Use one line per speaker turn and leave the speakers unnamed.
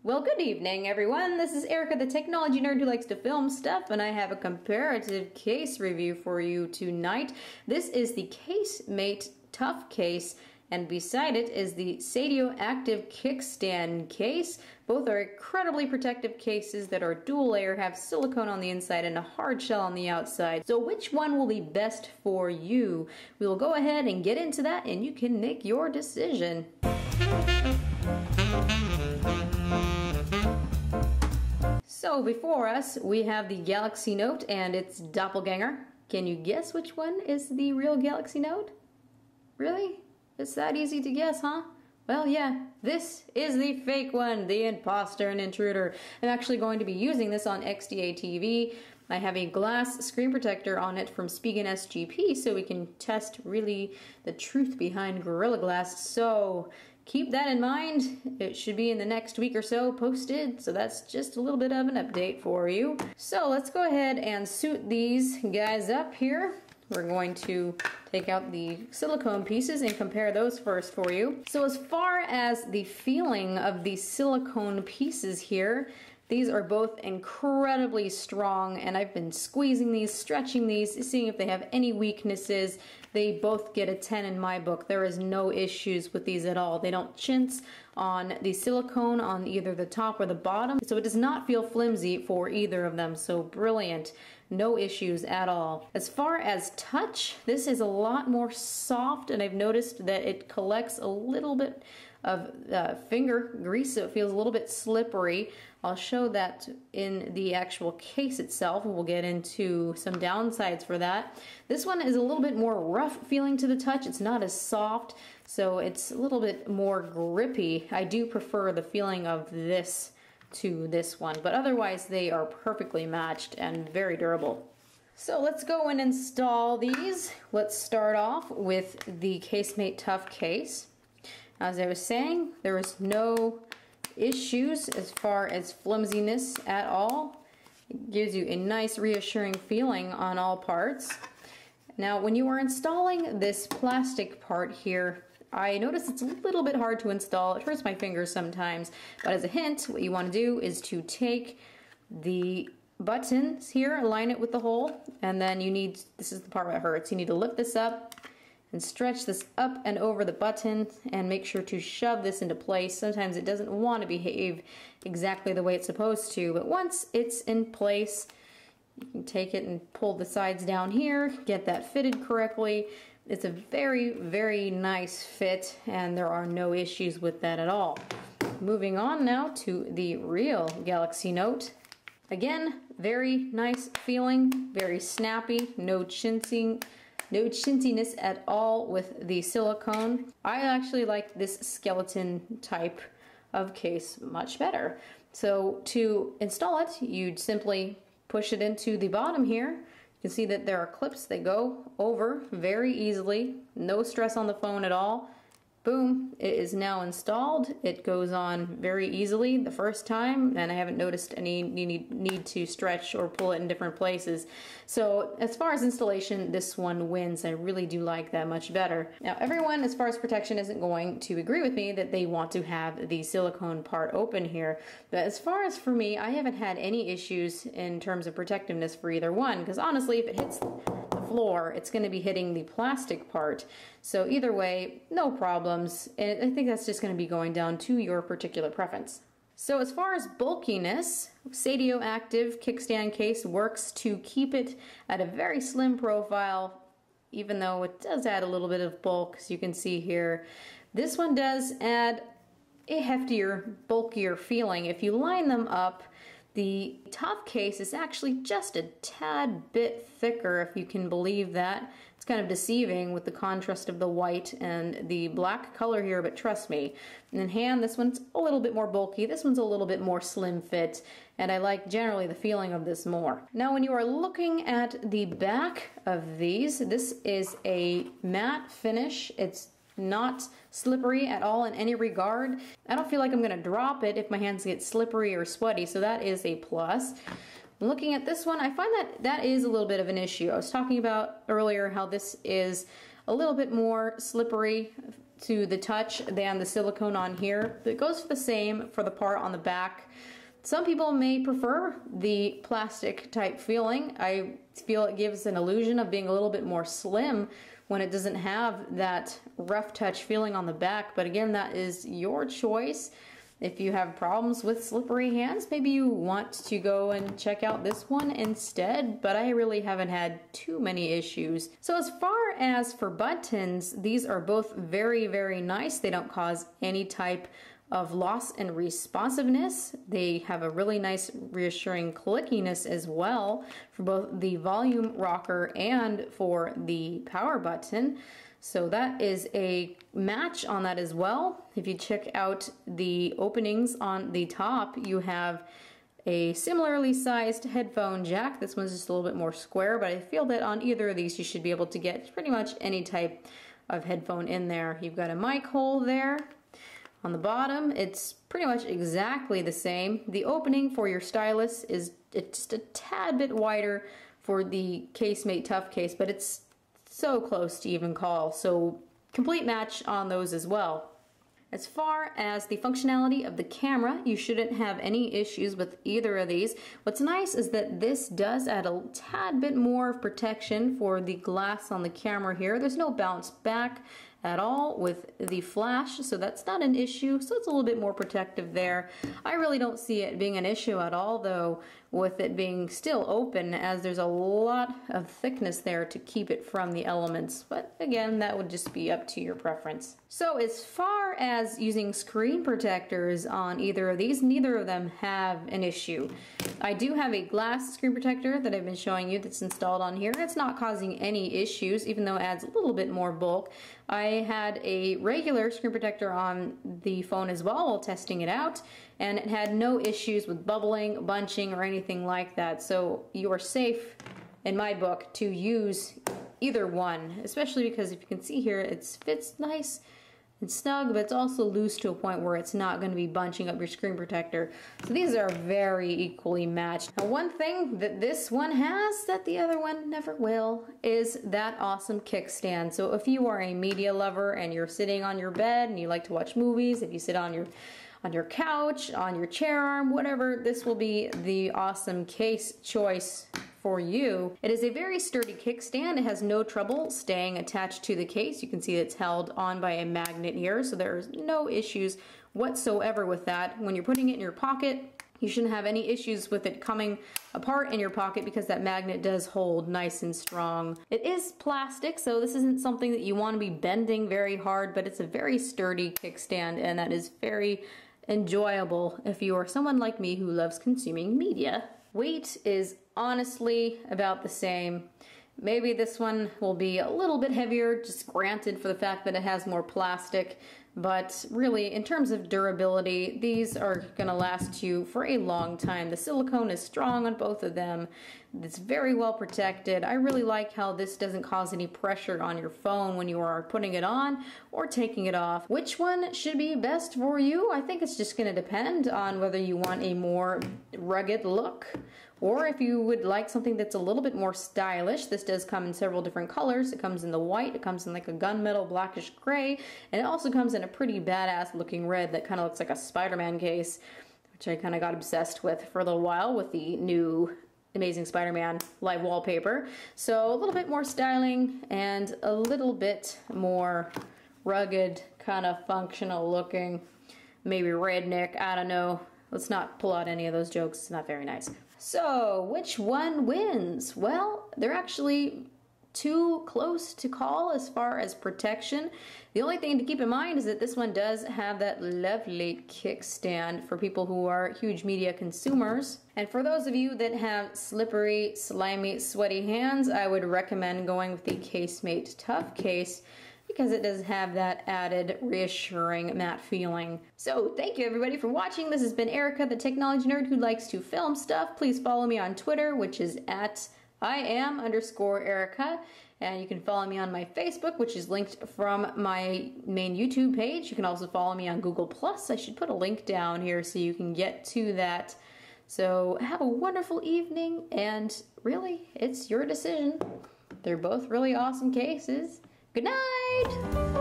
Well, good evening, everyone. This is Erica, the technology nerd who likes to film stuff, and I have a comparative case review for you tonight. This is the Casemate Tough Case, and beside it is the Seidio Active Kickstand Case. Both are incredibly protective cases that are dual layer, have silicone on the inside and a hard shell on the outside. So which one will be best for you? We will go ahead and get into that, and you can make your decision. So before us, we have the Galaxy Note and its doppelganger. Can you guess which one is the real Galaxy Note? Really? It's that easy to guess, huh? Well, yeah, this is the fake one, the imposter and intruder. I'm actually going to be using this on XDA TV. I have a glass screen protector on it from Spigen SGP so we can test really the truth behind Gorilla Glass. So keep that in mind. It should be in the next week or so posted, so that's just a little bit of an update for you. So let's go ahead and suit these guys up here. We're going to take out the silicone pieces and compare those first for you. So as far as the feeling of the silicone pieces here, these are both incredibly strong, and I've been squeezing these, stretching these, seeing if they have any weaknesses. They both get a 10 in my book. There is no issues with these at all. They don't chintz on the silicone on either the top or the bottom, so it does not feel flimsy for either of them. So brilliant. No issues at all. As far as touch, this is a lot more soft, and I've noticed that it collects a little bit of finger grease, so it feels a little bit slippery. I'll show that in the actual case itself. We'll get into some downsides for that. This one is a little bit more rough feeling to the touch. It's not as soft, so it's a little bit more grippy. I do prefer the feeling of this to this one, but otherwise they are perfectly matched and very durable. So let's go and install these. Let's start off with the Casemate Tough Case. As I was saying, there is no issues as far as flimsiness at all. It gives you a nice reassuring feeling on all parts. Now when you are installing this plastic part here, I notice it's a little bit hard to install. It hurts my fingers sometimes, but as a hint, what you want to do is to take the buttons here, align it with the hole, and then you need, this is the part that hurts, you need to lift this up and stretch this up and over the button and make sure to shove this into place. Sometimes it doesn't want to behave exactly the way it's supposed to, but once it's in place, you can take it and pull the sides down here, get that fitted correctly. It's a very, very nice fit, and there are no issues with that at all. Moving on now to the real Galaxy Note. Again, very nice feeling, very snappy, no chinciness at all with the silicone. I actually like this skeleton type of case much better. So to install it, you'd simply push it into the bottom here. You can see that there are clips that go over very easily. No stress on the phone at all. Boom, it is now installed. It goes on very easily the first time, and I haven't noticed any need to stretch or pull it in different places. So as far as installation, this one wins. I really do like that much better. Now everyone, as far as protection, isn't going to agree with me that they want to have the silicone part open here. But as far as for me, I haven't had any issues in terms of protectiveness for either one, because honestly, if it hits the floor, it's going to be hitting the plastic part. So either way, no problems. And I think that's just going to be going down to your particular preference. So as far as bulkiness, Seidio Active Kickstand Case works to keep it at a very slim profile, even though it does add a little bit of bulk, as you can see here. This one does add a heftier, bulkier feeling. If you line them up, the Tough Case is actually just a tad bit thicker, if you can believe that. It's kind of deceiving with the contrast of the white and the black color here, but trust me. And in hand, this one's a little bit more bulky. This one's a little bit more slim fit, and I like generally the feeling of this more. Now, when you are looking at the back of these, this is a matte finish. It's not slippery at all in any regard. I don't feel like I'm going to drop it if my hands get slippery or sweaty, so that is a plus. Looking at this one, I find that that is a little bit of an issue. I was talking about earlier how this is a little bit more slippery to the touch than the silicone on here. It goes for the same for the part on the back. Some people may prefer the plastic type feeling. I feel it gives an illusion of being a little bit more slim when it doesn't have that rough touch feeling on the back, but again, that is your choice. If you have problems with slippery hands, maybe you want to go and check out this one instead, but I really haven't had too many issues. So as far as for buttons, these are both very, very nice. They don't cause any type of loss in responsiveness. They have a really nice reassuring clickiness as well for both the volume rocker and for the power button. So that is a match on that as well. If you check out the openings on the top, you have a similarly sized headphone jack. This one's just a little bit more square, but I feel that on either of these you should be able to get pretty much any type of headphone in there. You've got a mic hole there. On the bottom, it's pretty much exactly the same. The opening for your stylus is just a tad bit wider for the Casemate Tough Case, but it's so close to even call. So complete match on those as well. As far as the functionality of the camera, you shouldn't have any issues with either of these. What's nice is that this does add a tad bit more of protection for the glass on the camera here. There's no bounce back at all with the flash, so that's not an issue, so it's a little bit more protective there. I really don't see it being an issue at all though, with it being still open, as there's a lot of thickness there to keep it from the elements, but again, that would just be up to your preference. So as far as using screen protectors on either of these, neither of them have an issue. I do have a glass screen protector that I've been showing you that's installed on here. It's not causing any issues, even though it adds a little bit more bulk. I had a regular screen protector on the phone as well while testing it out, and it had no issues with bubbling, bunching, or anything like that. So you are safe, in my book, to use either one, especially because if you can see here, it fits nice and snug, but it's also loose to a point where it's not going to be bunching up your screen protector. So these are very equally matched. Now, one thing that this one has that the other one never will is that awesome kickstand. So if you are a media lover and you're sitting on your bed and you like to watch movies, if you sit on your couch, on your chair arm, whatever, this will be the awesome case choice for you. It is a very sturdy kickstand. It has no trouble staying attached to the case. You can see it's held on by a magnet here, so there's no issues whatsoever with that. When you're putting it in your pocket, you shouldn't have any issues with it coming apart in your pocket because that magnet does hold nice and strong. It is plastic, so this isn't something that you want to be bending very hard, but it's a very sturdy kickstand, and that is very enjoyable if you are someone like me who loves consuming media. Weight is honestly about the same. Maybe this one will be a little bit heavier, just granted for the fact that it has more plastic, but really in terms of durability, these are gonna last you for a long time. The silicone is strong on both of them. It's very well protected. I really like how this doesn't cause any pressure on your phone when you are putting it on or taking it off. Which one should be best for you? I think it's just gonna depend on whether you want a more rugged look or if you would like something that's a little bit more stylish. This does come in several different colors. It comes in the white, it comes in like a gunmetal blackish gray, and it also comes in a pretty badass looking red that kind of looks like a Spider-Man case, which I kind of got obsessed with for a little while with the new Amazing Spider-Man live wallpaper. So a little bit more styling and a little bit more rugged, kind of functional looking, maybe redneck, I don't know. Let's not pull out any of those jokes, it's not very nice. So, which one wins? Well, they're actually too close to call as far as protection. The only thing to keep in mind is that this one does have that lovely kickstand for people who are huge media consumers. And for those of you that have slippery, slimy, sweaty hands, I would recommend going with the Casemate Tough Case because it does have that added reassuring matte feeling. So thank you everybody for watching. This has been Erica, the technology nerd who likes to film stuff. Please follow me on Twitter, which is at @Iam_Erica, and you can follow me on my Facebook, which is linked from my main YouTube page. You can also follow me on Google+. I should put a link down here so you can get to that. So have a wonderful evening, and really, it's your decision. They're both really awesome cases. Good night!